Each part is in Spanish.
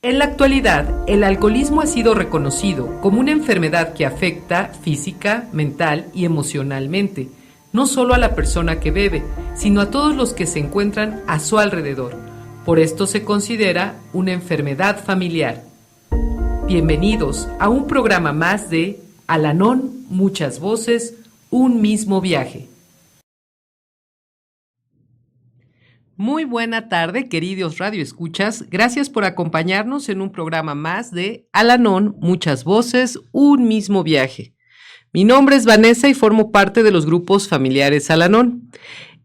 En la actualidad, el alcoholismo ha sido reconocido como una enfermedad que afecta física, mental y emocionalmente, no solo a la persona que bebe, sino a todos los que se encuentran a su alrededor. Por esto se considera una enfermedad familiar. Bienvenidos a un programa más de Al-Anon, muchas voces, un mismo viaje. Muy buena tarde, queridos radioescuchas. Gracias por acompañarnos en un programa más de Al-Anon, muchas voces, un mismo viaje. Mi nombre es Vanessa y formo parte de los grupos familiares Al-Anon.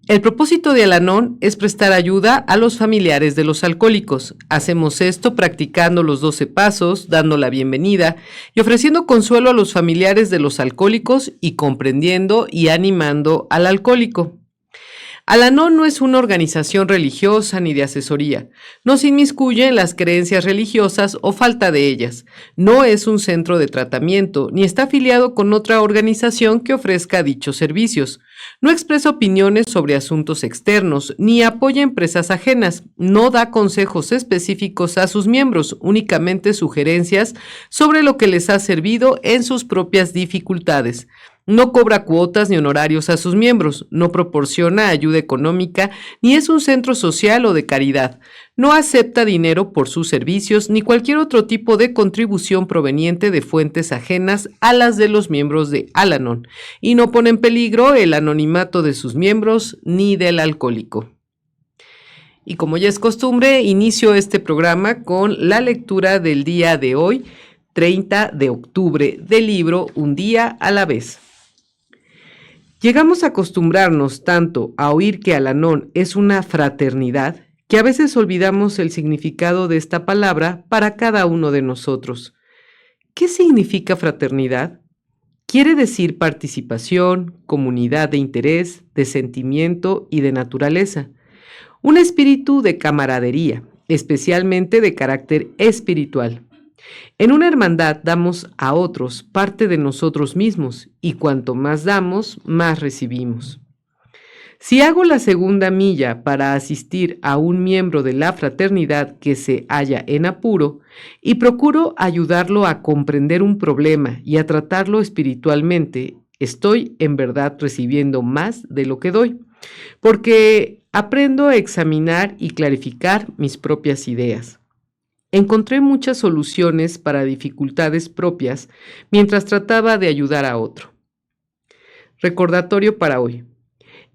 El propósito de Al-Anon es prestar ayuda a los familiares de los alcohólicos. Hacemos esto practicando los 12 pasos, dando la bienvenida y ofreciendo consuelo a los familiares de los alcohólicos y comprendiendo y animando al alcohólico. Al-Anon no es una organización religiosa ni de asesoría. No se inmiscuye en las creencias religiosas o falta de ellas. No es un centro de tratamiento, ni está afiliado con otra organización que ofrezca dichos servicios. No expresa opiniones sobre asuntos externos, ni apoya empresas ajenas. No da consejos específicos a sus miembros, únicamente sugerencias sobre lo que les ha servido en sus propias dificultades. No cobra cuotas ni honorarios a sus miembros, no proporciona ayuda económica, ni es un centro social o de caridad. No acepta dinero por sus servicios ni cualquier otro tipo de contribución proveniente de fuentes ajenas a las de los miembros de Al-Anon, y no pone en peligro el anonimato de sus miembros ni del alcohólico. Y como ya es costumbre, inicio este programa con la lectura del día de hoy, 30 de octubre, del libro Un día a la vez. Llegamos a acostumbrarnos tanto a oír que Al-Anon es una fraternidad que a veces olvidamos el significado de esta palabra para cada uno de nosotros. ¿Qué significa fraternidad? Quiere decir participación, comunidad de interés, de sentimiento y de naturaleza. Un espíritu de camaradería, especialmente de carácter espiritual. En una hermandad damos a otros parte de nosotros mismos y cuanto más damos, más recibimos. Si hago la segunda milla para asistir a un miembro de la fraternidad que se halla en apuro y procuro ayudarlo a comprender un problema y a tratarlo espiritualmente, estoy en verdad recibiendo más de lo que doy, porque aprendo a examinar y clarificar mis propias ideas. Encontré muchas soluciones para dificultades propias mientras trataba de ayudar a otro. Recordatorio para hoy.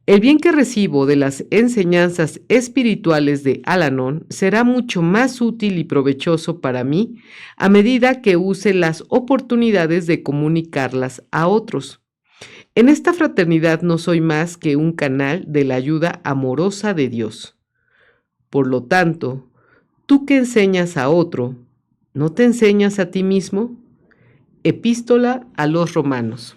El bien que recibo de las enseñanzas espirituales de Al-Anon será mucho más útil y provechoso para mí a medida que use las oportunidades de comunicarlas a otros. En esta fraternidad no soy más que un canal de la ayuda amorosa de Dios. Por lo tanto, tú que enseñas a otro, ¿no te enseñas a ti mismo? Epístola a los Romanos.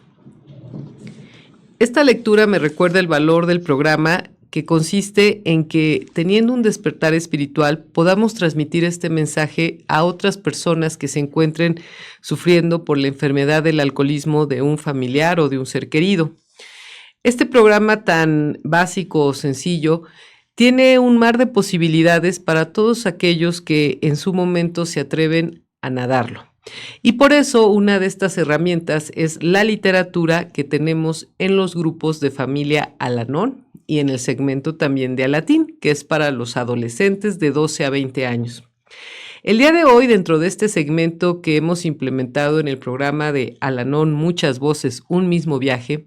Esta lectura me recuerda el valor del programa, que consiste en que, teniendo un despertar espiritual, podamos transmitir este mensaje a otras personas que se encuentren sufriendo por la enfermedad del alcoholismo de un familiar o de un ser querido. Este programa tan básico o sencillo tiene un mar de posibilidades para todos aquellos que en su momento se atreven a nadarlo. Y por eso una de estas herramientas es la literatura que tenemos en los grupos de familia Al-Anon y en el segmento también de Alatín, que es para los adolescentes de 12 a 20 años. El día de hoy, dentro de este segmento que hemos implementado en el programa de Al-Anon, muchas voces, un mismo viaje,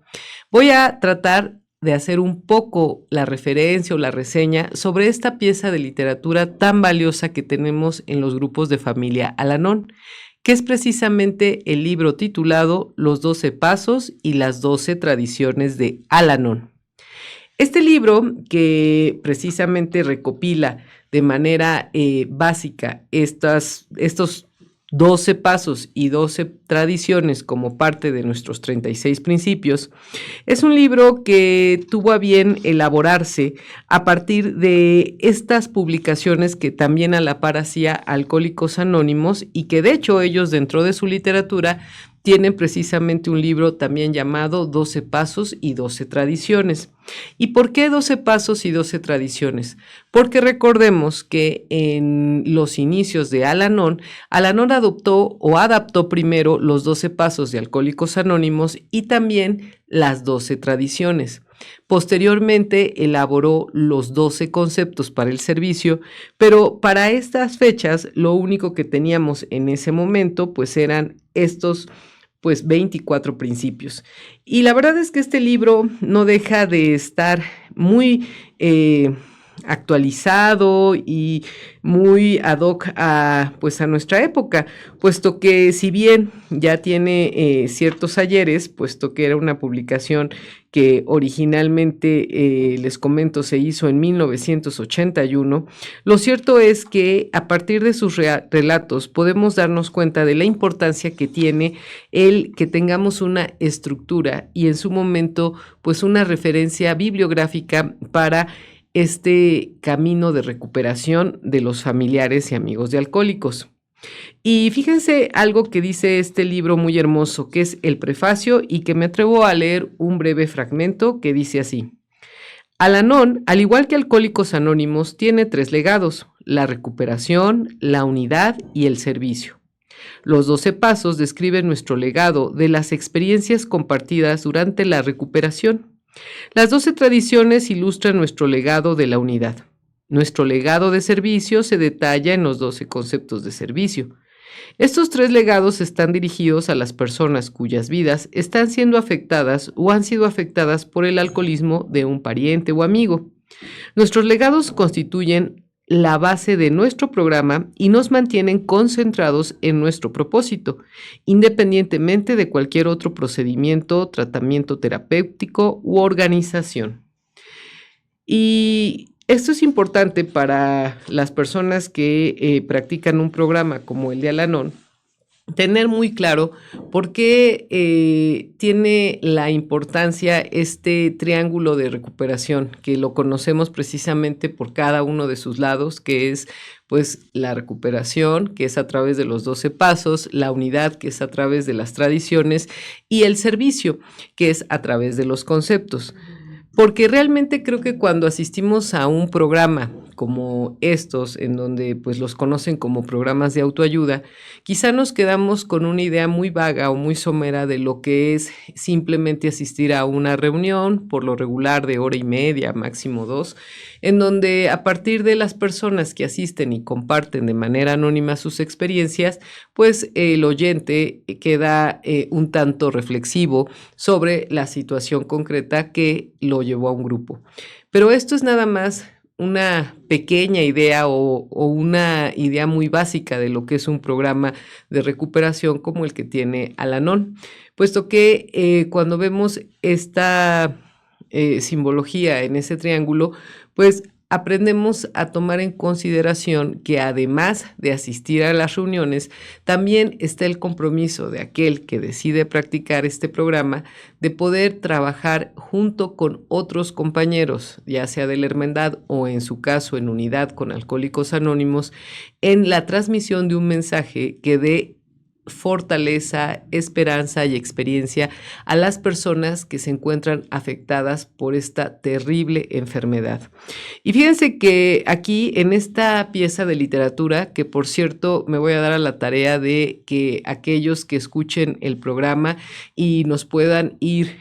voy a tratar de hacer un poco la referencia o la reseña sobre esta pieza de literatura tan valiosa que tenemos en los grupos de familia Al-Anon, que es precisamente el libro titulado Los 12 Pasos y las 12 Tradiciones de Al-Anon. Este libro, que precisamente recopila de manera básica estos 12 pasos y 12 tradiciones como parte de nuestros 36 principios, es un libro que tuvo a bien elaborarse a partir de estas publicaciones que también a la par hacía Alcohólicos Anónimos y que de hecho ellos dentro de su literatura tienen precisamente un libro también llamado 12 Pasos y 12 Tradiciones. ¿Y por qué 12 Pasos y 12 Tradiciones? Porque recordemos que en los inicios de Al-Anon, Al-Anon adoptó o adaptó primero los 12 Pasos de Alcohólicos Anónimos y también las 12 Tradiciones. Posteriormente elaboró los 12 conceptos para el servicio, pero para estas fechas lo único que teníamos en ese momento pues eran estos 24 principios. Y la verdad es que este libro no deja de estar muy actualizado y muy ad hoc a nuestra época, puesto que si bien ya tiene ciertos ayeres, puesto que era una publicación que originalmente, les comento, se hizo en 1981, lo cierto es que a partir de sus relatos podemos darnos cuenta de la importancia que tiene el que tengamos una estructura y en su momento pues una referencia bibliográfica para este camino de recuperación de los familiares y amigos de alcohólicos. Y fíjense algo que dice este libro muy hermoso, que es el prefacio y que me atrevo a leer un breve fragmento que dice así. Al-Anon, al igual que Alcohólicos Anónimos, tiene 3 legados, la recuperación, la unidad y el servicio. Los 12 pasos describen nuestro legado de las experiencias compartidas durante la recuperación. Las 12 tradiciones ilustran nuestro legado de la unidad. Nuestro legado de servicio se detalla en los 12 conceptos de servicio. Estos 3 legados están dirigidos a las personas cuyas vidas están siendo afectadas o han sido afectadas por el alcoholismo de un pariente o amigo. Nuestros legados constituyen la base de nuestro programa y nos mantienen concentrados en nuestro propósito, independientemente de cualquier otro procedimiento, tratamiento terapéutico u organización. Y esto es importante para las personas que practican un programa como el de Al-Anon, tener muy claro por qué tiene la importancia este triángulo de recuperación, que lo conocemos precisamente por cada uno de sus lados, que es pues la recuperación, que es a través de los 12 pasos, la unidad, que es a través de las tradiciones, y el servicio, que es a través de los conceptos. Porque realmente creo que cuando asistimos a un programa como estos, en donde pues los conocen como programas de autoayuda, quizá nos quedamos con una idea muy vaga o muy somera de lo que es simplemente asistir a una reunión, por lo regular de 1:30, máximo 2, en donde a partir de las personas que asisten y comparten de manera anónima sus experiencias, pues el oyente queda un tanto reflexivo sobre la situación concreta que lo llevó a un grupo. Pero esto es nada más una pequeña idea o una idea muy básica de lo que es un programa de recuperación como el que tiene Al-Anon, puesto que cuando vemos esta simbología en ese triángulo, pues aprendemos a tomar en consideración que además de asistir a las reuniones, también está el compromiso de aquel que decide practicar este programa de poder trabajar junto con otros compañeros, ya sea de la hermandad o en su caso en unidad con Alcohólicos Anónimos, en la transmisión de un mensaje que dé fortaleza, esperanza y experiencia a las personas que se encuentran afectadas por esta terrible enfermedad. Y fíjense que aquí en esta pieza de literatura, que por cierto me voy a dar a la tarea de que aquellos que escuchen el programa y nos puedan ir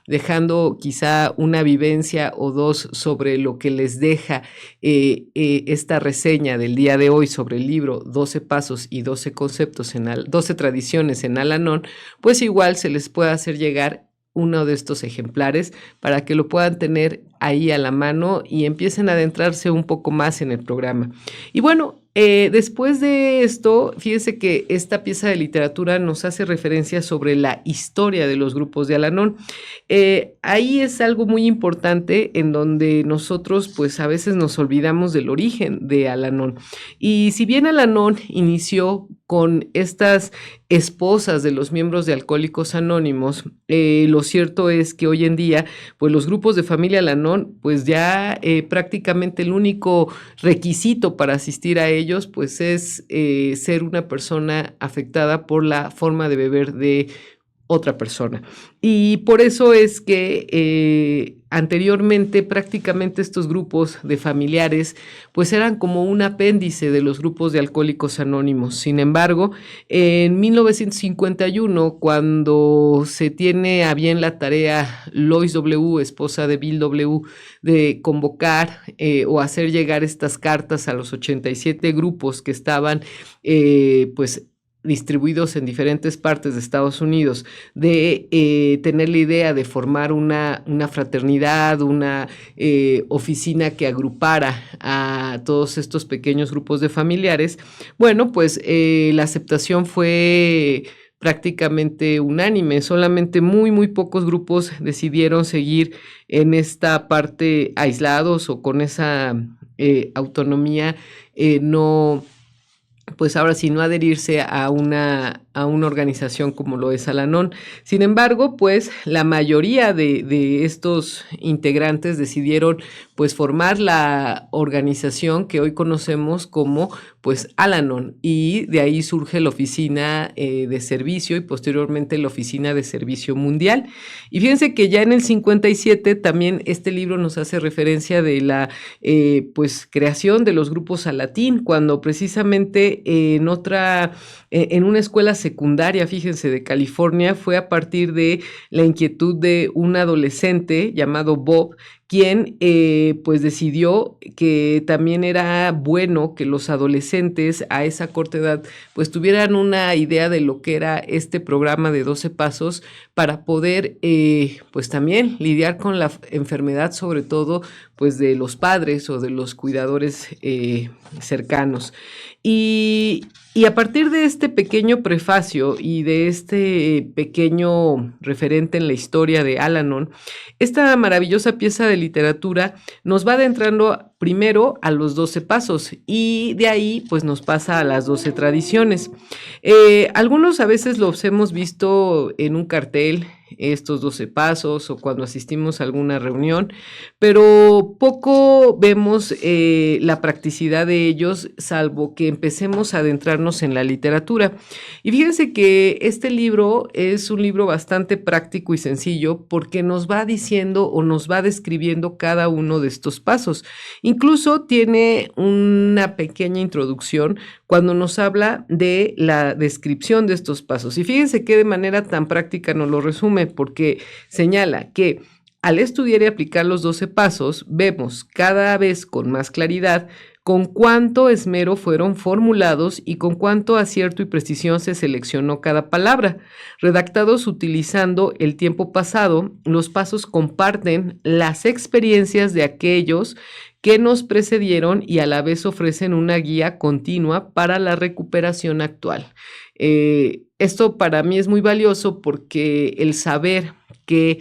dejando quizá una vivencia o dos sobre lo que les deja esta reseña del día de hoy sobre el libro 12 pasos y 12 conceptos 12 tradiciones en Al-Anon, pues igual se les puede hacer llegar uno de estos ejemplares para que lo puedan tener ahí a la mano y empiecen a adentrarse un poco más en el programa. Y bueno, después de esto, fíjense que esta pieza de literatura nos hace referencia sobre la historia de los grupos de Al-Anon. Ahí es algo muy importante en donde nosotros pues a veces nos olvidamos del origen de Al-Anon. Y si bien Al-Anon inició con estas esposas de los miembros de Alcohólicos Anónimos, lo cierto es que hoy en día, pues los grupos de familia Al-Anon, pues ya prácticamente el único requisito para asistir a ellos, pues es ser una persona afectada por la forma de beber de otra persona. Y por eso es que anteriormente prácticamente estos grupos de familiares pues eran como un apéndice de los grupos de Alcohólicos Anónimos. Sin embargo, en 1951, cuando se tiene a bien la tarea Lois W., esposa de Bill W., de convocar o hacer llegar estas cartas a los 87 grupos que estaban pues distribuidos en diferentes partes de Estados Unidos, de tener la idea de formar una fraternidad, una oficina que agrupara a todos estos pequeños grupos de familiares, bueno, pues la aceptación fue prácticamente unánime. Solamente muy pocos grupos decidieron seguir en esta parte aislados o con esa autonomía, no, pues ahora sí, no adherirse a una organización como lo es Al-Anon. Sin embargo, pues la mayoría de estos integrantes decidieron pues formar la organización que hoy conocemos como pues Al-Anon, y de ahí surge la oficina de servicio y posteriormente la oficina de servicio mundial. Y fíjense que ya en el 57 también este libro nos hace referencia de la pues creación de los grupos Alatín, cuando precisamente en una escuela secundaria, fíjense, de California, fue a partir de la inquietud de un adolescente llamado Bob, quien pues decidió que también era bueno que los adolescentes a esa corta edad pues tuvieran una idea de lo que era este programa de 12 pasos para poder pues también lidiar con la enfermedad, sobre todo pues de los padres o de los cuidadores cercanos. Y a partir de este pequeño prefacio y de este pequeño referente en la historia de Al-Anon, esta maravillosa pieza de literatura nos va adentrando primero a los 12 pasos y de ahí pues nos pasa a las 12 tradiciones. Algunos a veces los hemos visto en un cartel, estos 12 pasos, o cuando asistimos a alguna reunión, pero poco vemos la practicidad de ellos, salvo que empecemos a adentrarnos en la literatura. Y fíjense que este libro es un libro bastante práctico y sencillo porque nos va diciendo o nos va describiendo cada uno de estos pasos. Incluso tiene una pequeña introducción cuando nos habla de la descripción de estos pasos. Y fíjense que de manera tan práctica nos lo resume, porque señala que al estudiar y aplicar los 12 pasos, vemos cada vez con más claridad con cuánto esmero fueron formulados y con cuánto acierto y precisión se seleccionó cada palabra. Redactados utilizando el tiempo pasado, los pasos comparten las experiencias de aquellos que nos precedieron y a la vez ofrecen una guía continua para la recuperación actual. Esto para mí es muy valioso porque el saber que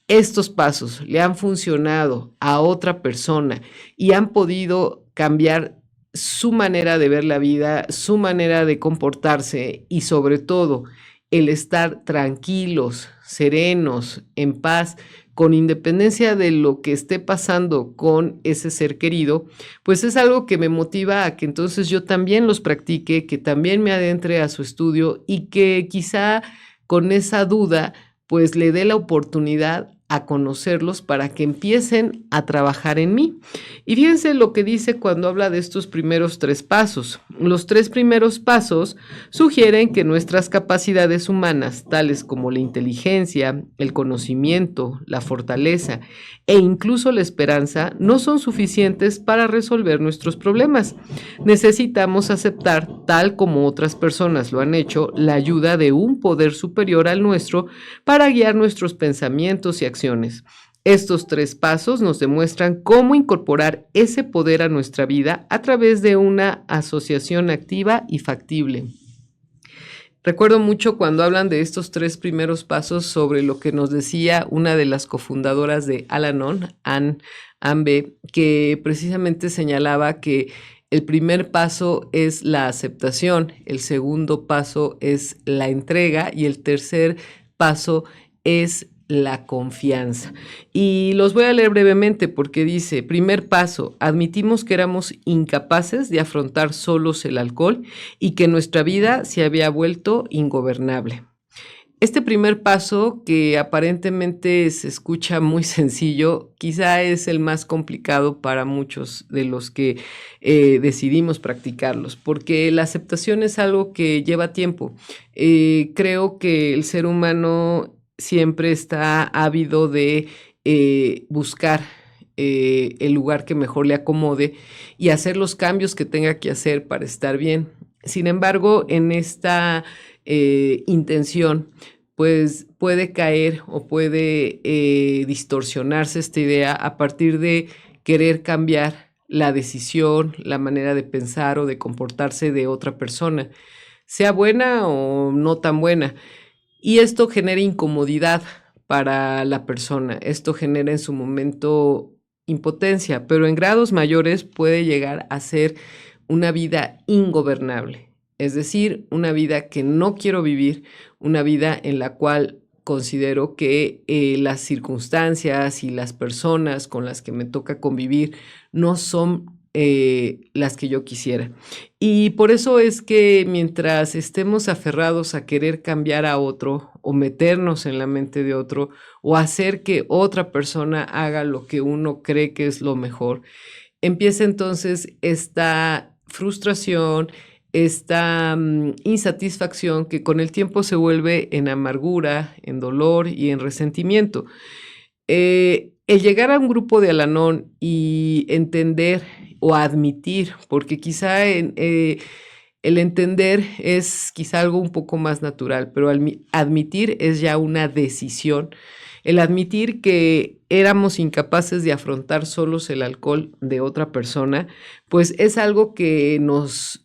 estos pasos le han funcionado a otra persona y han podido cambiar su manera de ver la vida, su manera de comportarse y sobre todo el estar tranquilos, serenos, en paz, con independencia de lo que esté pasando con ese ser querido, pues es algo que me motiva a que entonces yo también los practique, que también me adentre a su estudio y que quizá con esa duda pues le dé la oportunidad a conocerlos para que empiecen a trabajar en mí. Y fíjense lo que dice cuando habla de estos primeros 3 pasos. Los 3 primeros pasos sugieren que nuestras capacidades humanas, tales como la inteligencia, el conocimiento, la fortaleza e incluso la esperanza, no son suficientes para resolver nuestros problemas. Necesitamos aceptar, tal como otras personas lo han hecho, la ayuda de un poder superior al nuestro para guiar nuestros pensamientos y acciones. Estos 3 pasos nos demuestran cómo incorporar ese poder a nuestra vida a través de una asociación activa y factible. Recuerdo mucho cuando hablan de estos 3 primeros pasos sobre lo que nos decía una de las cofundadoras de Al-Anon, Ann B., que precisamente señalaba que El primer paso es la aceptación, el segundo paso es la entrega y el tercer paso es la confianza. Y los voy a leer brevemente porque dice, primer paso, admitimos que éramos incapaces de afrontar solos el alcohol y que nuestra vida se había vuelto ingobernable. Este primer paso, que aparentemente se escucha muy sencillo, quizá es el más complicado para muchos de los que decidimos practicarlos, porque la aceptación es algo que lleva tiempo. Creo que el ser humano siempre está ávido de buscar el lugar que mejor le acomode y hacer los cambios que tenga que hacer para estar bien. Sin embargo, en esta intención, pues puede caer o puede distorsionarse esta idea a partir de querer cambiar la decisión, la manera de pensar o de comportarse de otra persona, sea buena o no tan buena. Y esto genera incomodidad para la persona, esto genera en su momento impotencia, pero en grados mayores puede llegar a ser una vida ingobernable, es decir, una vida que no quiero vivir, una vida en la cual considero que las circunstancias y las personas con las que me toca convivir no son las que yo quisiera. Y por eso es que mientras estemos aferrados a querer cambiar a otro o meternos en la mente de otro o hacer que otra persona haga lo que uno cree que es lo mejor, empieza entonces esta frustración, esta insatisfacción que con el tiempo se vuelve en amargura, en dolor y en resentimiento. El llegar a un grupo de Al-Anon y entender o admitir, porque quizá el entender es quizá algo un poco más natural, pero admitir es ya una decisión. El admitir que éramos incapaces de afrontar solos el alcohol de otra persona, pues es algo que nos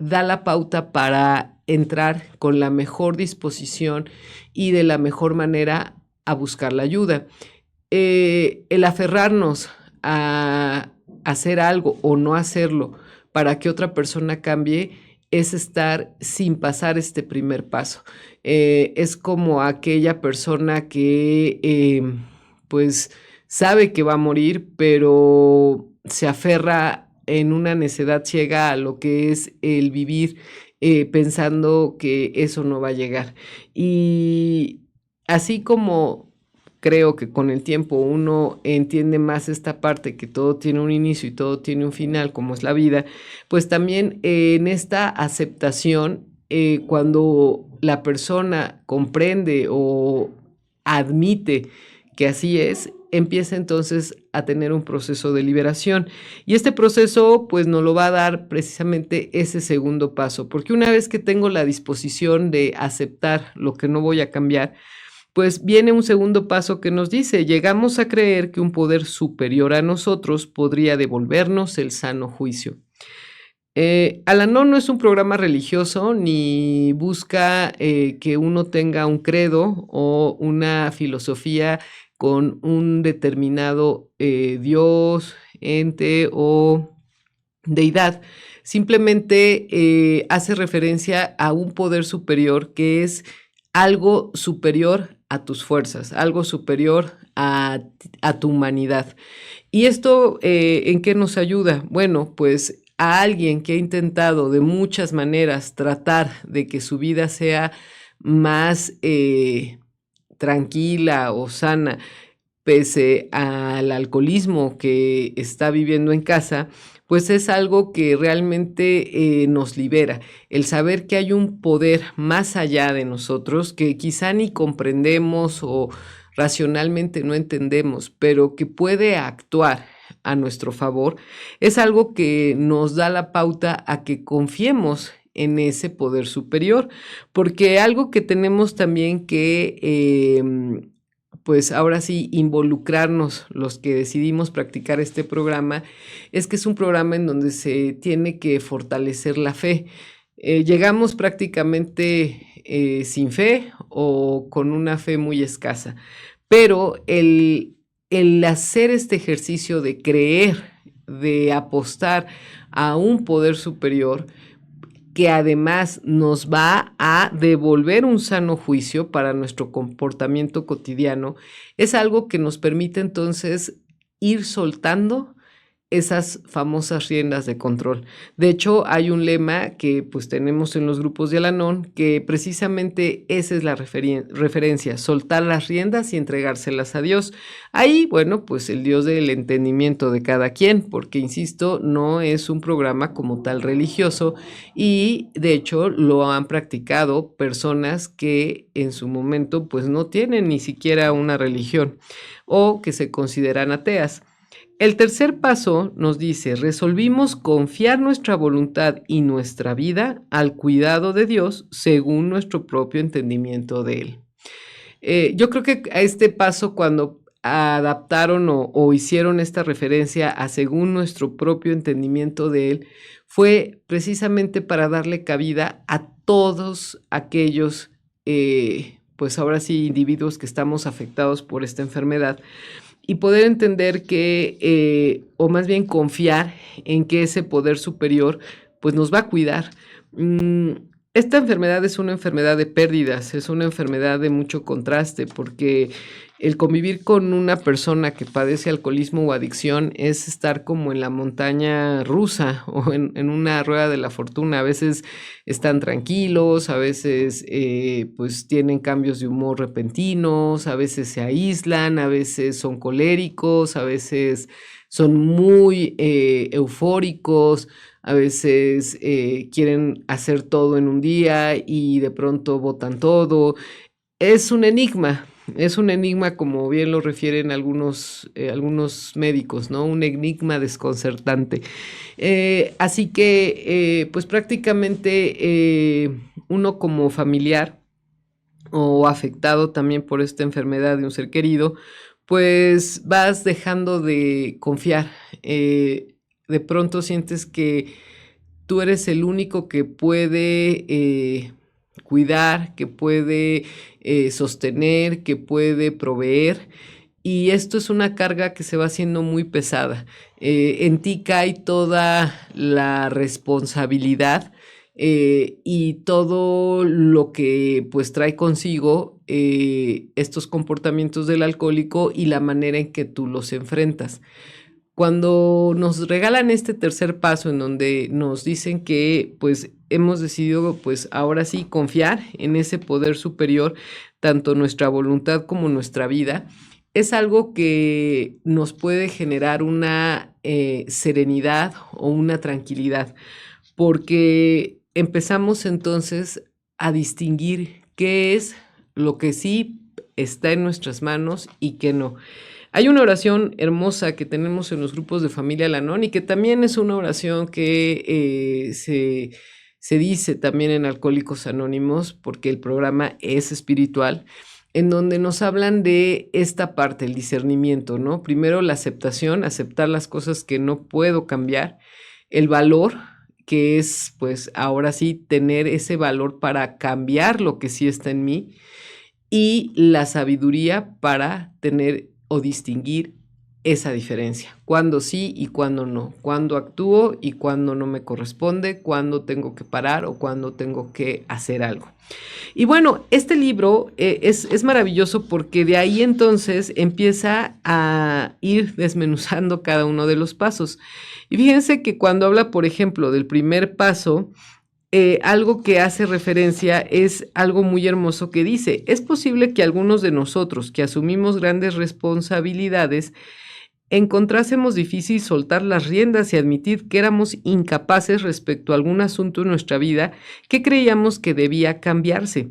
da la pauta para entrar con la mejor disposición y de la mejor manera a buscar la ayuda. El aferrarnos a hacer algo o no hacerlo para que otra persona cambie es estar sin pasar este primer paso. Es como aquella persona que pues sabe que va a morir, pero se aferra en una necedad ciega a lo que es el vivir pensando que eso no va a llegar. Y así como creo que con el tiempo uno entiende más esta parte que todo tiene un inicio y todo tiene un final, como es la vida, pues también en esta aceptación, cuando la persona comprende o admite que así es, empieza entonces a tener un proceso de liberación. Y este proceso pues nos lo va a dar precisamente ese segundo paso, porque una vez que tengo la disposición de aceptar lo que no voy a cambiar, pues viene un segundo paso que nos dice, llegamos a creer que un poder superior a nosotros podría devolvernos el sano juicio. Al-Anon no es un programa religioso ni busca que uno tenga un credo o una filosofía con un determinado Dios, ente o deidad. Simplemente hace referencia a un poder superior que es algo superior a tus fuerzas, algo superior a tu humanidad. ¿Y esto en qué nos ayuda? Bueno, pues a alguien que ha intentado de muchas maneras tratar de que su vida sea más tranquila o sana, pese al alcoholismo que está viviendo en casa, pues es algo que realmente nos libera. El saber que hay un poder más allá de nosotros que quizá ni comprendemos o racionalmente no entendemos, pero que puede actuar a nuestro favor, es algo que nos da la pauta a que confiemos en ese poder superior, porque algo que tenemos también que pues ahora sí, involucrarnos los que decidimos practicar este programa, es que es un programa en donde se tiene que fortalecer la fe. Llegamos prácticamente sin fe o con una fe muy escasa, pero el hacer este ejercicio de creer de apostar a un poder superior que además nos va a devolver un sano juicio para nuestro comportamiento cotidiano, es algo que nos permite entonces ir soltando esas famosas riendas de control. De hecho, hay un lema que pues tenemos en los grupos de Al-Anon, que precisamente esa es la referencia, soltar las riendas y entregárselas a Dios. Ahí, bueno, pues el Dios del entendimiento de cada quien, porque insisto, no es un programa como tal religioso y de hecho lo han practicado personas que en su momento pues no tienen ni siquiera una religión o que se consideran ateas. El tercer paso nos dice, resolvimos confiar nuestra voluntad y nuestra vida al cuidado de Dios según nuestro propio entendimiento de Él. Yo creo que a este paso, cuando adaptaron o hicieron esta referencia a según nuestro propio entendimiento de Él, fue precisamente para darle cabida a todos aquellos, pues ahora sí, individuos que estamos afectados por esta enfermedad, y poder entender que, o más bien confiar en que ese poder superior, pues nos va a cuidar. Esta enfermedad es una enfermedad de pérdidas, es una enfermedad de mucho contraste, porque el convivir con una persona que padece alcoholismo o adicción es estar como en la montaña rusa o en una rueda de la fortuna. A veces están tranquilos, a veces pues tienen cambios de humor repentinos, a veces se aíslan, a veces son coléricos, a veces son muy eufóricos, a veces quieren hacer todo en un día y de pronto botan todo. Es un enigma como bien lo refieren algunos médicos, ¿no? Un enigma desconcertante. Así que, pues prácticamente uno como familiar o afectado también por esta enfermedad de un ser querido, pues vas dejando de confiar. De pronto sientes que tú eres el único que puede cuidar, que puede sostener, que puede proveer. Y esto es una carga que se va haciendo muy pesada. En ti cae toda la responsabilidad y todo lo que pues trae consigo estos comportamientos del alcohólico y la manera en que tú los enfrentas. Cuando nos regalan este tercer paso en donde nos dicen que pues hemos decidido pues ahora sí confiar en ese poder superior, tanto nuestra voluntad como nuestra vida, es algo que nos puede generar una serenidad o una tranquilidad, porque empezamos entonces a distinguir qué es lo que sí está en nuestras manos y qué no. Hay una oración hermosa que tenemos en los grupos de Familia Al-Anon y que también es una oración que se dice también en Alcohólicos Anónimos, porque el programa es espiritual, en donde nos hablan de esta parte, el discernimiento, ¿no? Primero la aceptación, aceptar las cosas que no puedo cambiar, el valor, que es pues ahora sí tener ese valor para cambiar lo que sí está en mí, y la sabiduría para tener o distinguir esa diferencia, cuándo sí y cuándo no, cuándo actúo y cuándo no me corresponde, cuándo tengo que parar o cuándo tengo que hacer algo. Y bueno, este libro es maravilloso porque de ahí entonces empieza a ir desmenuzando cada uno de los pasos. Y fíjense que cuando habla, por ejemplo, del primer paso, algo que hace referencia es algo muy hermoso que dice, es posible que algunos de nosotros que asumimos grandes responsabilidades encontrásemos difícil soltar las riendas y admitir que éramos incapaces respecto a algún asunto en nuestra vida que creíamos que debía cambiarse.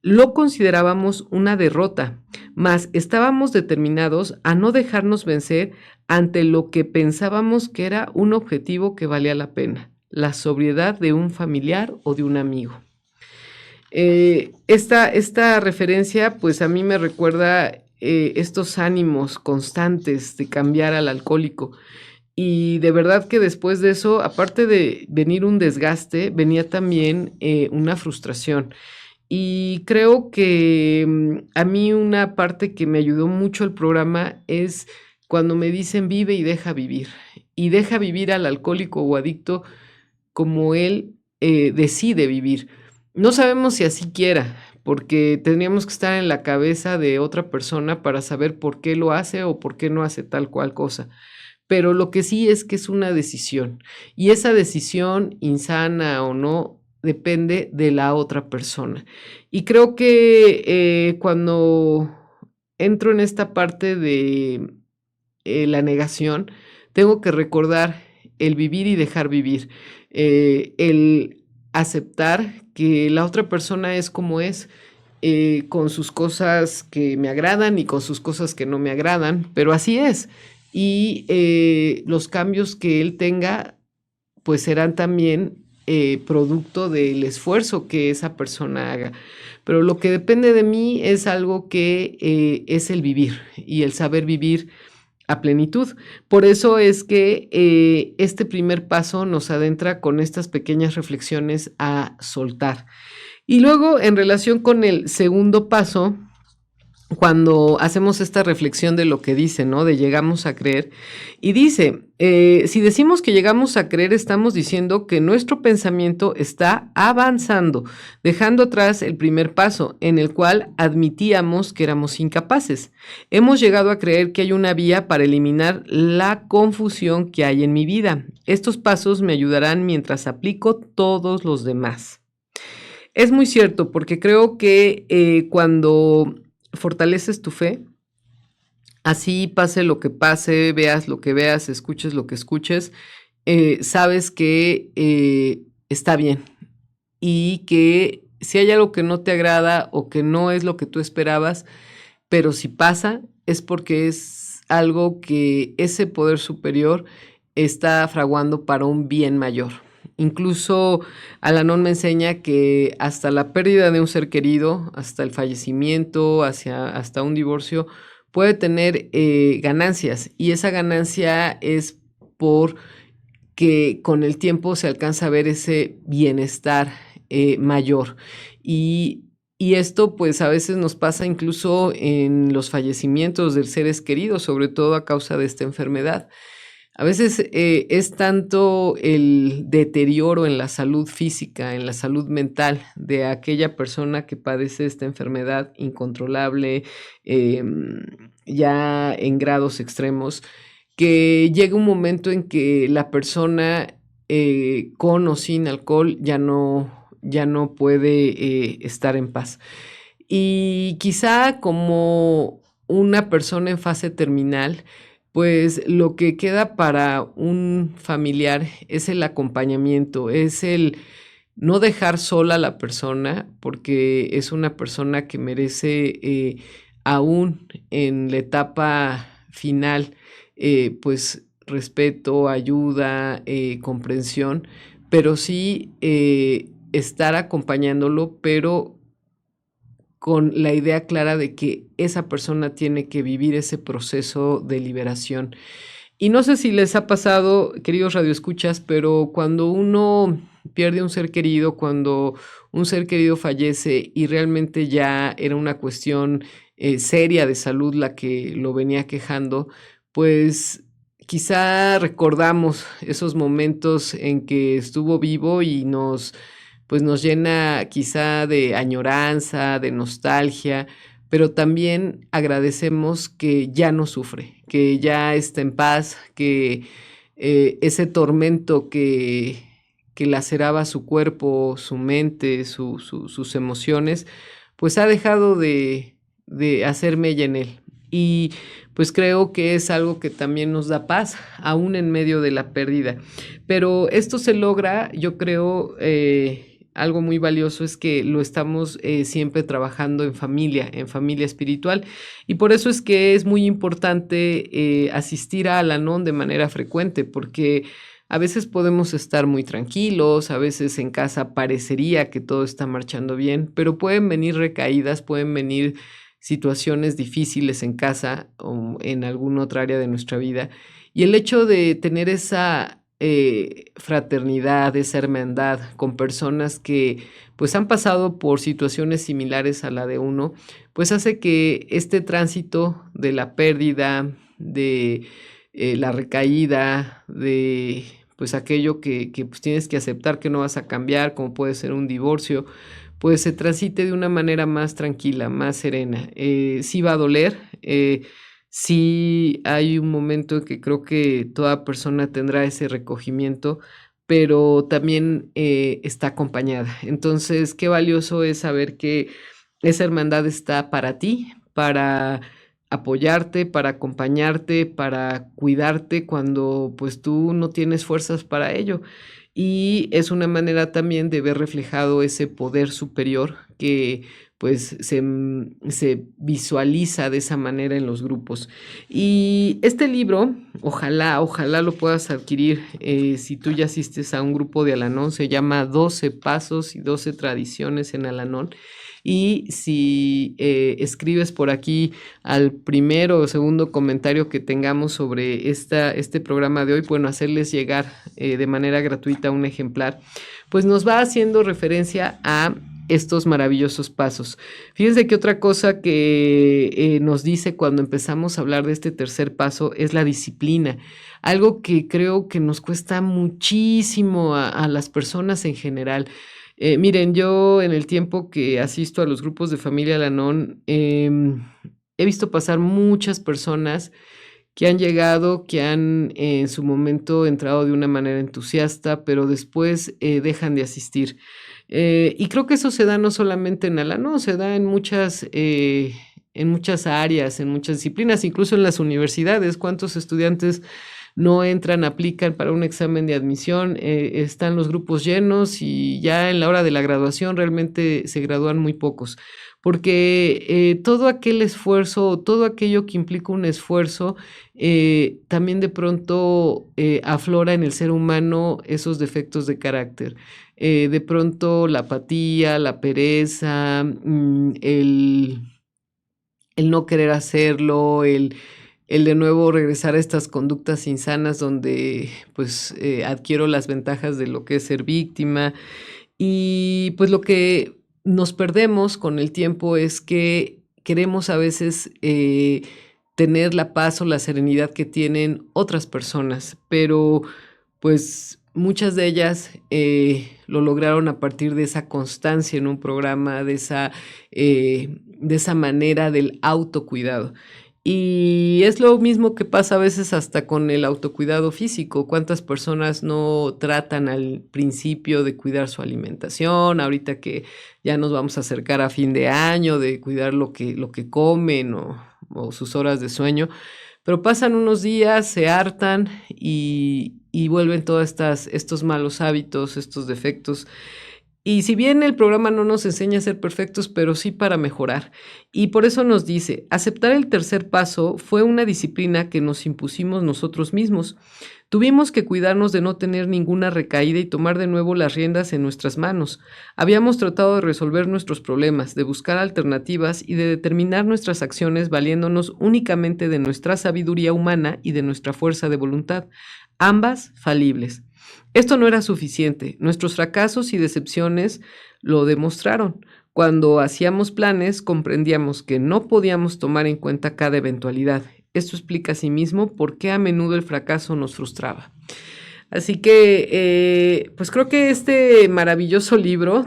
Lo considerábamos una derrota, mas estábamos determinados a no dejarnos vencer ante lo que pensábamos que era un objetivo que valía la pena, la sobriedad de un familiar o de un amigo. Esta referencia, pues a mí me recuerda estos ánimos constantes de cambiar al alcohólico. Y de verdad que después de eso, aparte de venir un desgaste, venía también una frustración. Y creo que a mí una parte que me ayudó mucho el programa es cuando me dicen vive y deja vivir. y deja vivir al alcohólico o adicto como él decide vivir. No sabemos si así quiera, porque tendríamos que estar en la cabeza de otra persona para saber por qué lo hace o por qué no hace tal cual cosa. Pero lo que sí es que es una decisión, y esa decisión, insana o no, depende de la otra persona. Y creo que cuando entro en esta parte de la negación, tengo que recordar el vivir y dejar vivir, el aceptar que la otra persona es como es, con sus cosas que me agradan y con sus cosas que no me agradan, pero así es. Y los cambios que él tenga, pues serán también producto del esfuerzo que esa persona haga. Pero lo que depende de mí es algo que es el vivir y el saber vivir a plenitud. Por eso es que este primer paso nos adentra con estas pequeñas reflexiones a soltar. Y luego, en relación con el segundo paso, cuando hacemos esta reflexión de lo que dice, ¿no? De llegamos a creer. Y dice, si decimos que llegamos a creer, estamos diciendo que nuestro pensamiento está avanzando, dejando atrás el primer paso, en el cual admitíamos que éramos incapaces. Hemos llegado a creer que hay una vía para eliminar la confusión que hay en mi vida. Estos pasos me ayudarán mientras aplico todos los demás. Es muy cierto, porque creo que cuando fortaleces tu fe, así pase lo que pase, veas lo que veas, escuches lo que escuches, sabes que está bien y que si hay algo que no te agrada o que no es lo que tú esperabas, pero si pasa es porque es algo que ese poder superior está fraguando para un bien mayor. Incluso Al-Anon me enseña que hasta la pérdida de un ser querido, hasta el fallecimiento, hasta un divorcio, puede tener ganancias, y esa ganancia es por que con el tiempo se alcanza a ver ese bienestar mayor. Y esto pues a veces nos pasa incluso en los fallecimientos de seres queridos, sobre todo a causa de esta enfermedad. A veces es tanto el deterioro en la salud física, en la salud mental de aquella persona que padece esta enfermedad incontrolable, ya en grados extremos, que llega un momento en que la persona con o sin alcohol ya no puede estar en paz. Y quizá como una persona en fase terminal, pues lo que queda para un familiar es el acompañamiento, es el no dejar sola a la persona, porque es una persona que merece, aún en la etapa final, pues respeto, ayuda, comprensión, pero sí estar acompañándolo, pero con la idea clara de que esa persona tiene que vivir ese proceso de liberación. Y no sé si les ha pasado, queridos radioescuchas, pero cuando uno pierde un ser querido, cuando un ser querido fallece y realmente ya era una cuestión seria de salud la que lo venía quejando, pues quizá recordamos esos momentos en que estuvo vivo y pues nos llena quizá de añoranza, de nostalgia, pero también agradecemos que ya no sufre, que ya está en paz, que ese tormento que laceraba su cuerpo, su mente, sus emociones, pues ha dejado de hacer mella en él. Y pues creo que es algo que también nos da paz, aún en medio de la pérdida. Pero esto se logra, yo creo, algo muy valioso es que lo estamos siempre trabajando en familia espiritual, y por eso es que es muy importante asistir a Al-Anon de manera frecuente, porque a veces podemos estar muy tranquilos, a veces en casa parecería que todo está marchando bien, pero pueden venir recaídas, pueden venir situaciones difíciles en casa o en alguna otra área de nuestra vida, y el hecho de tener esa fraternidad, esa hermandad con personas que pues han pasado por situaciones similares a la de uno, pues hace que este tránsito de la pérdida, la recaída, de pues aquello que pues tienes que aceptar que no vas a cambiar, como puede ser un divorcio, pues se transite de una manera más tranquila, más serena. Sí va a doler, sí hay un momento en que creo que toda persona tendrá ese recogimiento, pero también está acompañada. Entonces, qué valioso es saber que esa hermandad está para ti, para apoyarte, para acompañarte, para cuidarte cuando pues tú no tienes fuerzas para ello. Y es una manera también de ver reflejado ese poder superior que pues se visualiza de esa manera en los grupos. Y este libro, ojalá lo puedas adquirir si tú ya asistes a un grupo de Al-Anon, se llama 12 Pasos y 12 Tradiciones en Al-Anon. Y si escribes por aquí al primero o segundo comentario que tengamos sobre este programa de hoy, bueno, hacerles llegar de manera gratuita un ejemplar, pues nos va haciendo referencia a estos maravillosos pasos. Fíjense que otra cosa que nos dice cuando empezamos a hablar de este tercer paso es la disciplina, algo que creo que nos cuesta muchísimo a las personas en general. Miren, yo en el tiempo que asisto a los grupos de familia Al-Anon, he visto pasar muchas personas que han llegado, que han en su momento entrado de una manera entusiasta, pero después dejan de asistir. Y creo que eso se da no solamente en Al-Anon, se da en muchas áreas, en muchas disciplinas, incluso en las universidades. ¿Cuántos estudiantes no entran, aplican para un examen de admisión, están los grupos llenos y ya en la hora de la graduación realmente se gradúan muy pocos? Porque todo aquel esfuerzo, todo aquello que implica un esfuerzo, también de pronto aflora en el ser humano esos defectos de carácter. De pronto la apatía, la pereza, el no querer hacerlo, el de nuevo regresar a estas conductas insanas donde pues adquiero las ventajas de lo que es ser víctima. Y pues lo que nos perdemos con el tiempo es que queremos a veces tener la paz o la serenidad que tienen otras personas, pero pues muchas de ellas lo lograron a partir de esa constancia en un programa, de esa manera del autocuidado. Y es lo mismo que pasa a veces hasta con el autocuidado físico. ¿Cuántas personas no tratan al principio de cuidar su alimentación? Ahorita que ya nos vamos a acercar a fin de año, de cuidar lo que comen o sus horas de sueño. Pero pasan unos días, se hartan y vuelven todos estos malos hábitos, estos defectos. Y si bien el programa no nos enseña a ser perfectos, pero sí para mejorar. Y por eso nos dice, aceptar el tercer paso fue una disciplina que nos impusimos nosotros mismos. Tuvimos que cuidarnos de no tener ninguna recaída y tomar de nuevo las riendas en nuestras manos. Habíamos tratado de resolver nuestros problemas, de buscar alternativas y de determinar nuestras acciones valiéndonos únicamente de nuestra sabiduría humana y de nuestra fuerza de voluntad, ambas falibles. Esto no era suficiente. Nuestros fracasos y decepciones lo demostraron. Cuando hacíamos planes, comprendíamos que no podíamos tomar en cuenta cada eventualidad. Esto explica asimismo por qué a menudo el fracaso nos frustraba. Así que, pues creo que este maravilloso libro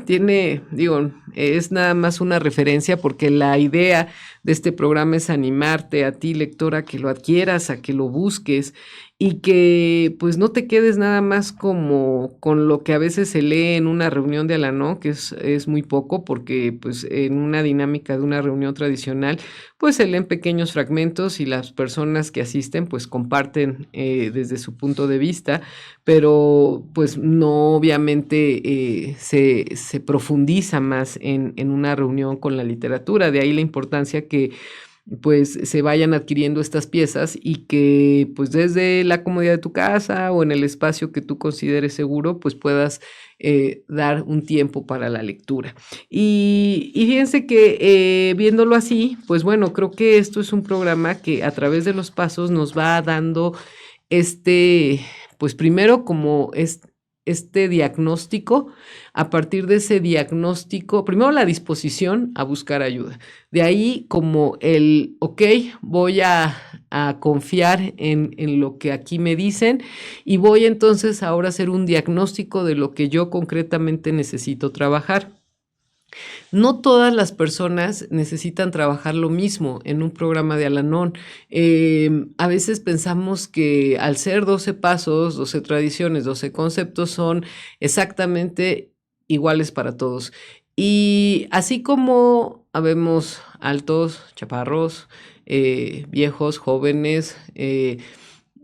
es nada más una referencia porque la idea de este programa es animarte a ti, lectora, a que lo adquieras, a que lo busques y que pues no te quedes nada más como con lo que a veces se lee en una reunión de Al-Anon, que es muy poco porque pues en una dinámica de una reunión tradicional pues se leen pequeños fragmentos y las personas que asisten pues comparten desde su punto de vista, pero pues no obviamente se profundiza más en una reunión con la literatura, de ahí la importancia que pues se vayan adquiriendo estas piezas y que pues desde la comodidad de tu casa o en el espacio que tú consideres seguro pues puedas dar un tiempo para la lectura. Y fíjense que viéndolo así, pues bueno, creo que esto es un programa que a través de los pasos nos va dando pues primero como este diagnóstico, a partir de ese diagnóstico, primero la disposición a buscar ayuda. De ahí como ok, voy a a confiar en lo que aquí me dicen y voy entonces ahora a hacer un diagnóstico de lo que yo concretamente necesito trabajar. No todas las personas necesitan trabajar lo mismo en un programa de Al-Anon. A veces pensamos que al ser 12 pasos, 12 tradiciones, 12 conceptos son exactamente iguales para todos. Y así como habemos altos, chaparros, viejos, jóvenes,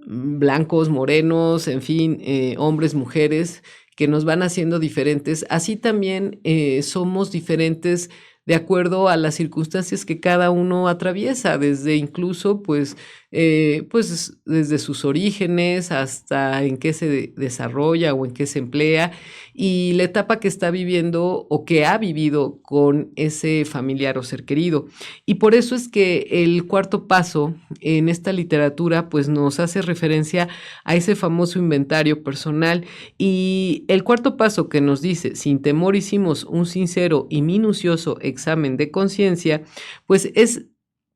blancos, morenos, en fin, hombres, mujeres, que nos van haciendo diferentes, así también somos diferentes de acuerdo a las circunstancias que cada uno atraviesa, desde incluso pues desde sus orígenes hasta en qué se desarrolla o en qué se emplea y la etapa que está viviendo o que ha vivido con ese familiar o ser querido. Y por eso es que el cuarto paso en esta literatura pues nos hace referencia a ese famoso inventario personal y el cuarto paso que nos dice, sin temor hicimos un sincero y minucioso examen de conciencia, pues es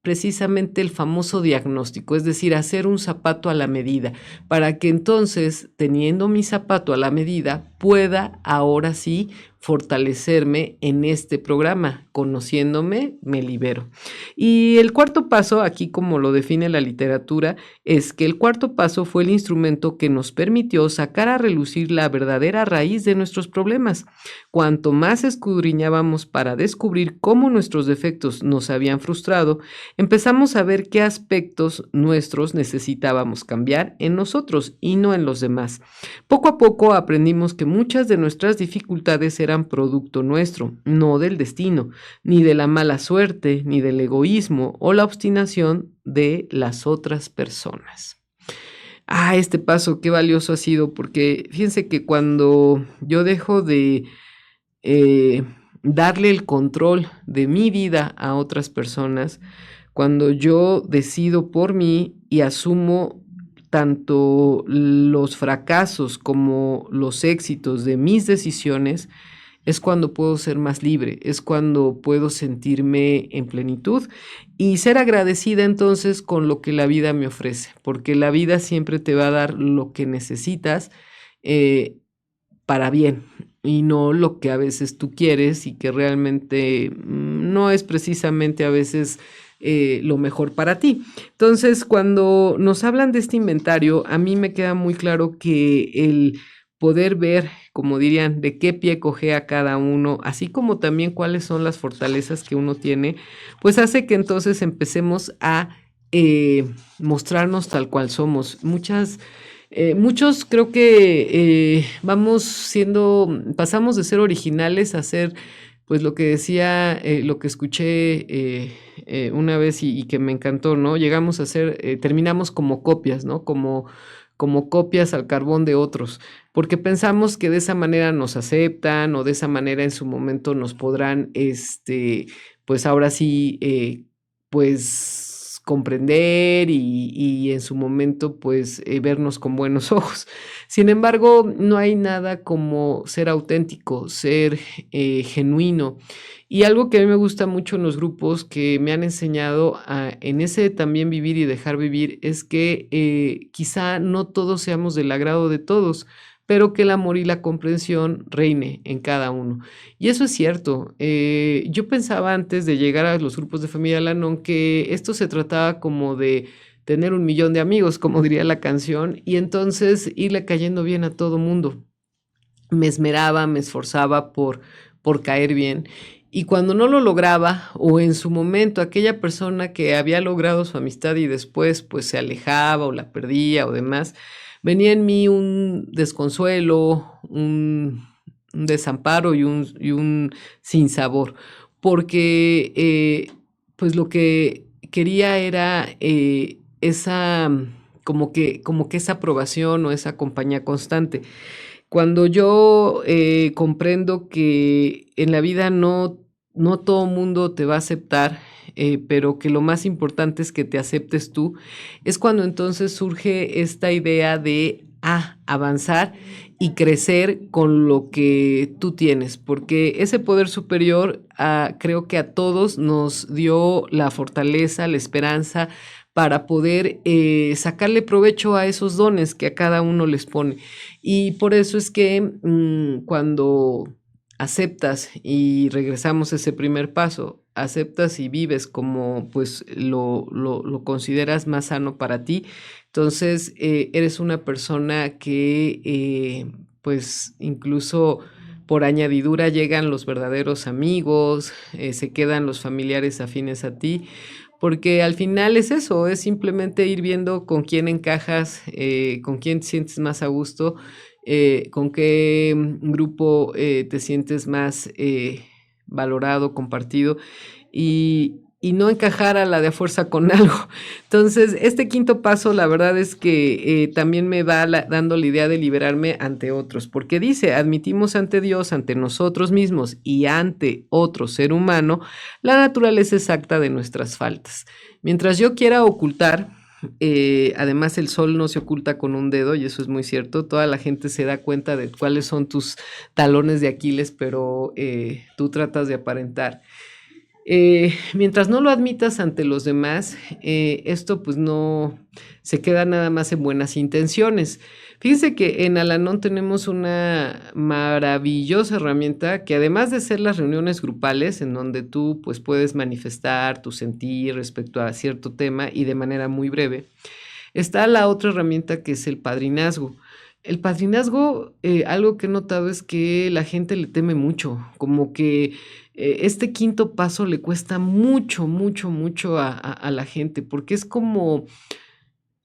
precisamente el famoso diagnóstico, es decir, hacer un zapato a la medida, para que entonces, teniendo mi zapato a la medida, pueda ahora sí fortalecerme en este programa. Conociéndome, me libero. Y el cuarto paso, aquí como lo define la literatura, es que el cuarto paso fue el instrumento que nos permitió sacar a relucir la verdadera raíz de nuestros problemas. Cuanto más escudriñábamos para descubrir cómo nuestros defectos nos habían frustrado, empezamos a ver qué aspectos nuestros necesitábamos cambiar en nosotros y no en los demás. Poco a poco aprendimos que muchas de nuestras dificultades eran producto nuestro, no del destino, ni de la mala suerte, ni del egoísmo o la obstinación de las otras personas. Este paso qué valioso ha sido, porque fíjense que cuando yo dejo de darle el control de mi vida a otras personas, cuando yo decido por mí y asumo tanto los fracasos como los éxitos de mis decisiones, es cuando puedo ser más libre, es cuando puedo sentirme en plenitud y ser agradecida entonces con lo que la vida me ofrece, porque la vida siempre te va a dar lo que necesitas para bien y no lo que a veces tú quieres y que realmente no es precisamente a veces lo mejor para ti. Entonces, cuando nos hablan de este inventario, a mí me queda muy claro que el poder ver, como dirían, de qué pie cojea cada uno, así como también cuáles son las fortalezas que uno tiene, pues hace que entonces empecemos a mostrarnos tal cual somos. Muchos creo que pasamos de ser originales a ser, pues lo que decía, lo que escuché una vez y que me encantó, ¿no? Llegamos a ser, terminamos como copias, ¿no? Como copias al carbón de otros, porque pensamos que de esa manera nos aceptan o de esa manera en su momento nos podrán, pues ahora sí, pues comprender y en su momento pues vernos con buenos ojos. Sin embargo, no hay nada como ser auténtico, ser genuino. Y algo que a mí me gusta mucho en los grupos que me han enseñado en ese también vivir y dejar vivir es que quizá no todos seamos del agrado de todos, pero que el amor y la comprensión reine en cada uno. Y eso es cierto. Yo pensaba antes de llegar a los grupos de familia Al-Anon que esto se trataba como de tener 1,000,000 de amigos, como diría la canción, y entonces irle cayendo bien a todo mundo. Me esmeraba, me esforzaba por caer bien. Y cuando no lo lograba, o en su momento aquella persona que había logrado su amistad y después pues se alejaba o la perdía o demás, venía en mí un desconsuelo, un desamparo y un sinsabor, porque pues lo que quería era esa, como que esa aprobación o esa compañía constante. Cuando yo comprendo que en la vida no todo mundo te va a aceptar, pero que lo más importante es que te aceptes tú, es cuando entonces surge esta idea de avanzar y crecer con lo que tú tienes, porque ese poder superior creo que a todos nos dio la fortaleza, la esperanza para poder sacarle provecho a esos dones que a cada uno les pone. Y por eso es que cuando aceptas y regresamos a ese primer paso, aceptas y vives como pues lo consideras más sano para ti, entonces eres una persona que pues incluso por añadidura llegan los verdaderos amigos, se quedan los familiares afines a ti, porque al final es eso, es simplemente ir viendo con quién encajas, con quién te sientes más a gusto, con qué grupo te sientes más valorado, compartido y no encajar a la de a fuerza con algo. Entonces, este quinto paso, la verdad es que también me va dando la idea de liberarme ante otros, porque dice, admitimos ante Dios, ante nosotros mismos y ante otro ser humano, la naturaleza exacta de nuestras faltas. Mientras yo quiera ocultar, además el sol no se oculta con un dedo y eso es muy cierto, toda la gente se da cuenta de cuáles son tus talones de Aquiles, pero tú tratas de aparentar. Mientras no lo admitas ante los demás, esto pues no se queda nada más en buenas intenciones. Fíjense que en Al-Anon tenemos una maravillosa herramienta que además de ser las reuniones grupales en donde tú pues puedes manifestar tu sentir respecto a cierto tema y de manera muy breve, está la otra herramienta que es el padrinazgo. El padrinazgo, algo que he notado es que la gente le teme mucho, como que este quinto paso le cuesta mucho, mucho, mucho a la gente, porque es como,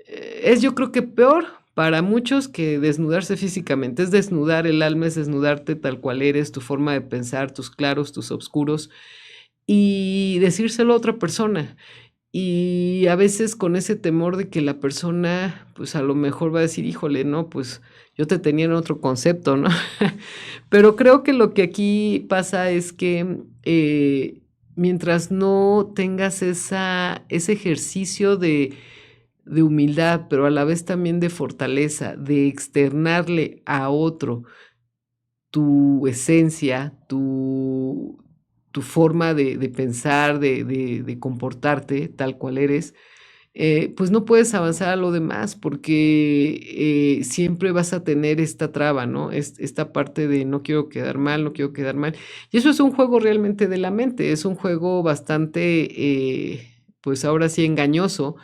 es yo creo que peor para muchos que desnudarse físicamente, es desnudar el alma, es desnudarte tal cual eres, tu forma de pensar, tus claros, tus oscuros, y decírselo a otra persona. Y a veces con ese temor de que la persona, pues a lo mejor va a decir, híjole, no, pues yo te tenía en otro concepto, ¿no? Pero creo que lo que aquí pasa es que mientras no tengas ese ejercicio de humildad, pero a la vez también de fortaleza, de externarle a otro tu esencia, tu forma de pensar, de comportarte tal cual eres, pues no puedes avanzar a lo demás porque siempre vas a tener esta traba, ¿no? Esta parte de no quiero quedar mal, no quiero quedar mal. Y eso es un juego realmente de la mente, es un juego bastante, pues ahora sí, engañoso,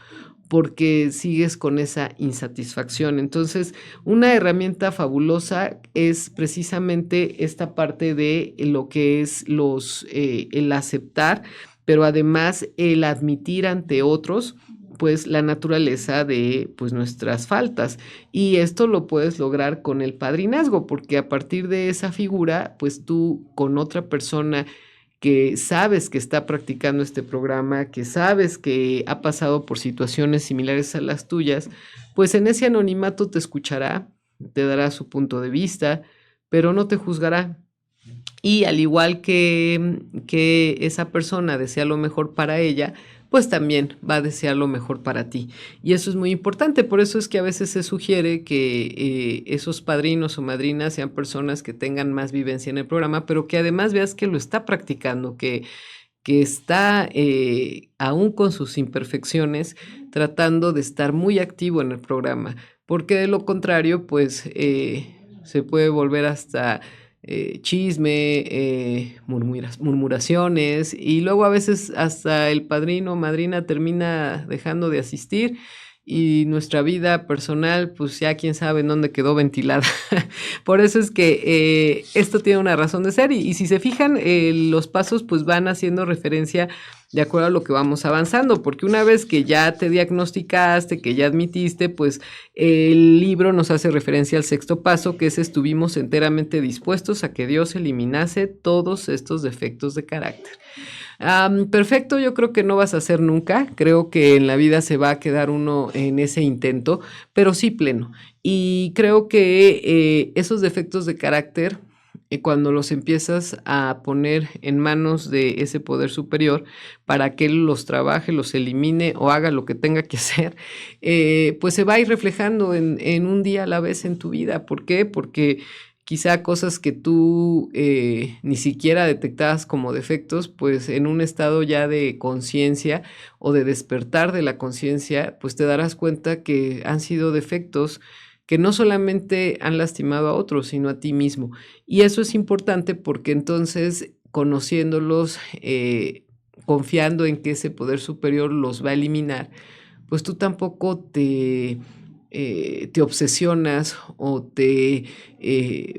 porque sigues con esa insatisfacción. Entonces, una herramienta fabulosa es precisamente esta parte de lo que es el aceptar, pero además el admitir ante otros pues la naturaleza de pues nuestras faltas y esto lo puedes lograr con el padrinazgo porque a partir de esa figura pues tú con otra persona que sabes que está practicando este programa, que sabes que ha pasado por situaciones similares a las tuyas, pues en ese anonimato te escuchará, te dará su punto de vista, pero no te juzgará. Y al igual que esa persona desea lo mejor para ella, pues también va a desear lo mejor para ti. Y eso es muy importante, por eso es que a veces se sugiere que esos padrinos o madrinas sean personas que tengan más vivencia en el programa, pero que además veas que lo está practicando, que está, aún con sus imperfecciones, tratando de estar muy activo en el programa, porque de lo contrario, pues se puede volver hasta chisme, murmuraciones y luego a veces hasta el padrino o madrina termina dejando de asistir y nuestra vida personal pues ya quién sabe en dónde quedó ventilada. Por eso es que esto tiene una razón de ser y si se fijan los pasos pues van haciendo referencia de acuerdo a lo que vamos avanzando, porque una vez que ya te diagnosticaste, que ya admitiste, pues el libro nos hace referencia al sexto paso, que es estuvimos enteramente dispuestos a que Dios eliminase todos estos defectos de carácter. Perfecto, yo creo que no vas a ser nunca, creo que en la vida se va a quedar uno en ese intento, pero sí pleno. Y creo que esos defectos de carácter, cuando los empiezas a poner en manos de ese poder superior para que él los trabaje, los elimine o haga lo que tenga que hacer, pues se va a ir reflejando en un día a la vez en tu vida. ¿Por qué? Porque quizá cosas que tú ni siquiera detectabas como defectos, pues en un estado ya de conciencia o de despertar de la conciencia, pues te darás cuenta que han sido defectos que no solamente han lastimado a otros, sino a ti mismo. Y eso es importante porque entonces, conociéndolos, confiando en que ese poder superior los va a eliminar, pues tú tampoco te obsesionas o te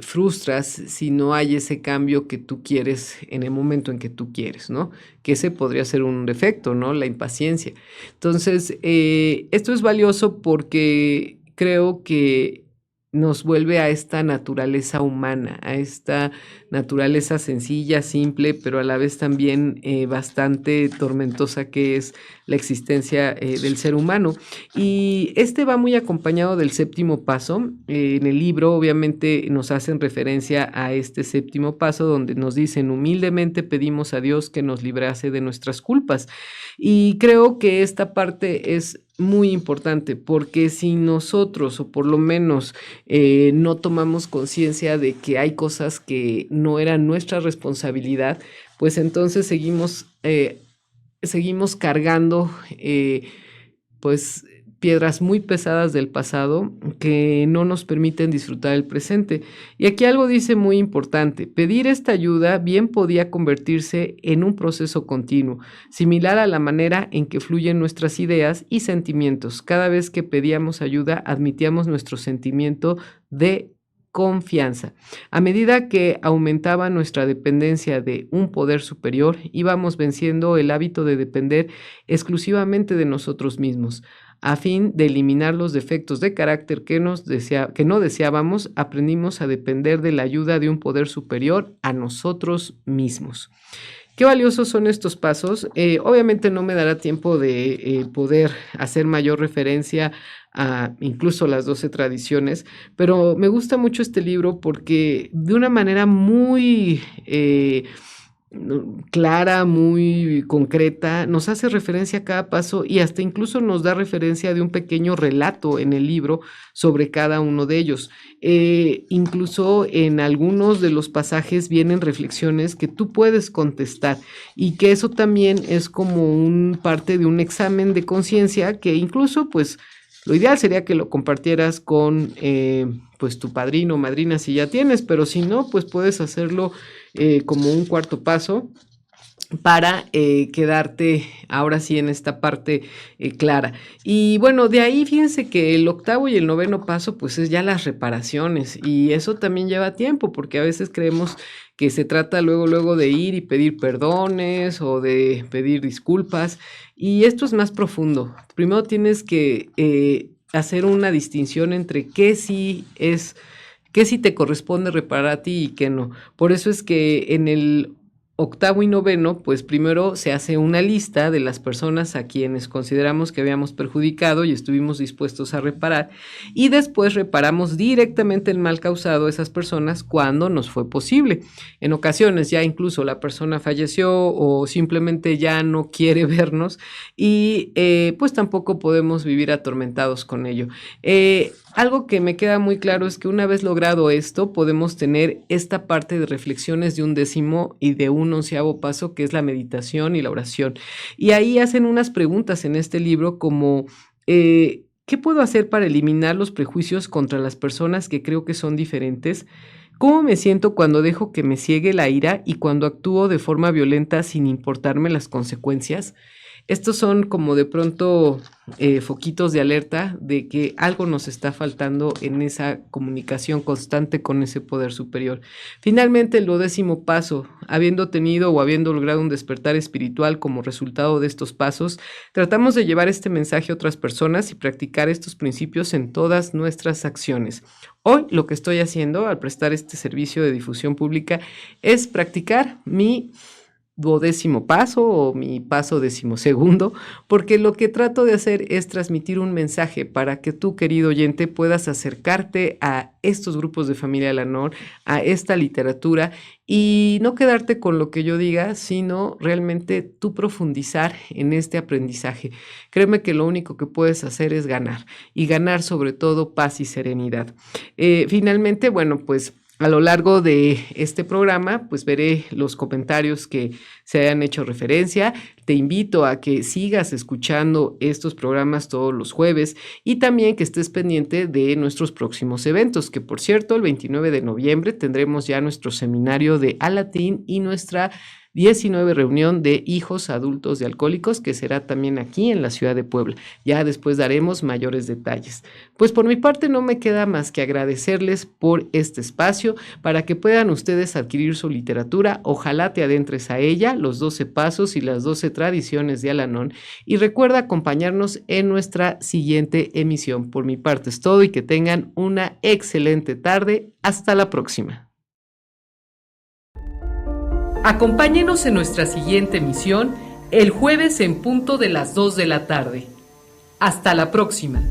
frustras si no hay ese cambio que tú quieres en el momento en que tú quieres, ¿no? Que ese podría ser un defecto, ¿no? La impaciencia. Entonces, esto es valioso porque creo que nos vuelve a esta naturaleza humana, a esta naturaleza sencilla, simple, pero a la vez también bastante tormentosa que es la existencia del ser humano. Y este va muy acompañado del séptimo paso. En el libro obviamente nos hacen referencia a este séptimo paso donde nos dicen humildemente pedimos a Dios que nos librase de nuestras culpas. Y creo que esta parte es muy importante porque si nosotros o por lo menos no tomamos conciencia de que hay cosas que no eran nuestra responsabilidad, pues entonces seguimos cargando pues piedras muy pesadas del pasado que no nos permiten disfrutar el presente. Y aquí algo dice muy importante, pedir esta ayuda bien podía convertirse en un proceso continuo, similar a la manera en que fluyen nuestras ideas y sentimientos. Cada vez que pedíamos ayuda, admitíamos nuestro sentimiento de confianza. A medida que aumentaba nuestra dependencia de un poder superior, íbamos venciendo el hábito de depender exclusivamente de nosotros mismos. A fin de eliminar los defectos de carácter que no deseábamos, aprendimos a depender de la ayuda de un poder superior a nosotros mismos. Qué valiosos son estos pasos. Obviamente no me dará tiempo de poder hacer mayor referencia a incluso las 12 tradiciones, pero me gusta mucho este libro porque de una manera muy clara, muy concreta, nos hace referencia a cada paso y hasta incluso nos da referencia de un pequeño relato en el libro sobre cada uno de ellos. Incluso en algunos de los pasajes vienen reflexiones que tú puedes contestar y que eso también es como un parte de un examen de conciencia que incluso pues lo ideal sería que lo compartieras con pues tu padrino o madrina si ya tienes, pero si no, pues puedes hacerlo como un cuarto paso para quedarte ahora sí en esta parte clara. Y bueno, de ahí fíjense que el octavo y el noveno paso pues es ya las reparaciones y eso también lleva tiempo porque a veces creemos que se trata luego de ir y pedir perdones o de pedir disculpas y esto es más profundo. Primero tienes que hacer una distinción entre qué sí te corresponde reparar a ti y qué no. Por eso es que en el octavo y noveno, pues primero se hace una lista de las personas a quienes consideramos que habíamos perjudicado y estuvimos dispuestos a reparar y después reparamos directamente el mal causado a esas personas cuando nos fue posible. En ocasiones ya incluso la persona falleció o simplemente ya no quiere vernos y pues tampoco podemos vivir atormentados con ello. Algo que me queda muy claro es que una vez logrado esto, podemos tener esta parte de reflexiones de un décimo y de un onceavo paso, que es la meditación y la oración. Y ahí hacen unas preguntas en este libro como, ¿qué puedo hacer para eliminar los prejuicios contra las personas que creo que son diferentes? ¿Cómo me siento cuando dejo que me ciegue la ira y cuando actúo de forma violenta sin importarme las consecuencias? Estos son como de pronto foquitos de alerta de que algo nos está faltando en esa comunicación constante con ese poder superior. Finalmente, el 12º paso, habiendo tenido o habiendo logrado un despertar espiritual como resultado de estos pasos, tratamos de llevar este mensaje a otras personas y practicar estos principios en todas nuestras acciones. Hoy lo que estoy haciendo al prestar este servicio de difusión pública es practicar mi 12º paso o mi paso 12º, porque lo que trato de hacer es transmitir un mensaje para que tú, querido oyente, puedas acercarte a estos grupos de Familia Alanor, a esta literatura y no quedarte con lo que yo diga, sino realmente tú profundizar en este aprendizaje. Créeme que lo único que puedes hacer es ganar y ganar sobre todo paz y serenidad. Finalmente, bueno, pues A lo largo de este programa, pues veré los comentarios que se hayan hecho referencia. Te invito a que sigas escuchando estos programas todos los jueves y también que estés pendiente de nuestros próximos eventos, que por cierto, el 29 de noviembre tendremos ya nuestro seminario de Alatín y nuestra 19 reunión de hijos adultos de alcohólicos, que será también aquí en la ciudad de Puebla. Ya después daremos mayores detalles. Pues por mi parte no me queda más que agradecerles por este espacio para que puedan ustedes adquirir su literatura. Ojalá te adentres a ella, los 12 pasos y las 12 tradiciones de Al-Anon. Y recuerda acompañarnos en nuestra siguiente emisión. Por mi parte es todo y que tengan una excelente tarde. Hasta la próxima. Acompáñenos en nuestra siguiente emisión el jueves en punto de las 2 de la tarde. Hasta la próxima.